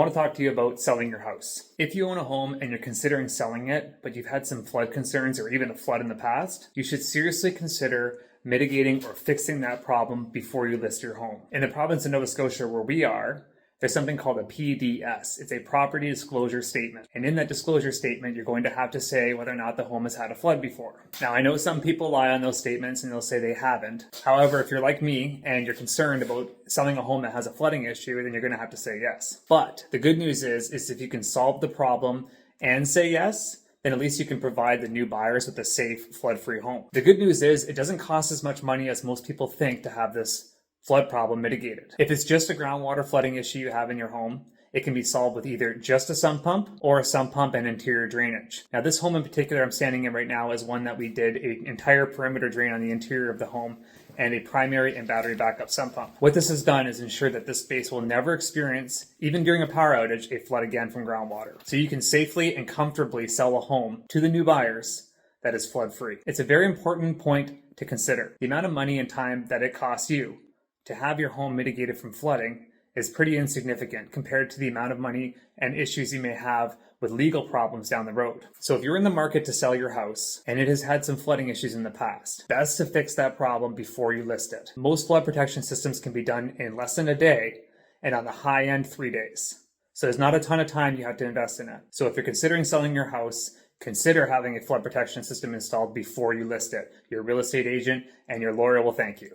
want to talk to you about selling your house. If you own a home and you're considering selling it, but you've had some flood concerns or even a flood in the past, you should seriously consider mitigating or fixing that problem before you list your home. In the province of Nova Scotia where we are, there's something called a PDS. It's a property disclosure statement. And in that disclosure statement, you're going to have to say whether or not the home has had a flood before. Now, I know some people lie on those statements and they'll say they haven't. However, if you're like me and you're concerned about selling a home that has a flooding issue, then you're going to have to say yes. But the good news is if you can solve the problem and say yes, then at least you can provide the new buyers with a safe, flood-free home. The good news is it doesn't cost as much money as most people think to have this flood problem mitigated. If it's just a groundwater flooding issue you have in your home, it can be solved with either just a sump pump or a sump pump and interior drainage. Now, this home in particular I'm standing in right now is one that we did an entire perimeter drain on the interior of the home and a primary and battery backup sump pump. What this has done is ensure that this space will never experience, even during a power outage, a flood again from groundwater. So you can safely and comfortably sell a home to the new buyers that is flood free. It's a very important point to consider. The amount of money and time that it costs you to have your home mitigated from flooding is pretty insignificant compared to the amount of money and issues you may have with legal problems down the road. So if you're in the market to sell your house and it has had some flooding issues in the past, best to fix that problem before you list it. Most flood protection systems can be done in less than a day and on the high end 3 days. So there's not a ton of time you have to invest in it. So if you're considering selling your house, consider having a flood protection system installed before you list it. Your real estate agent and your lawyer will thank you.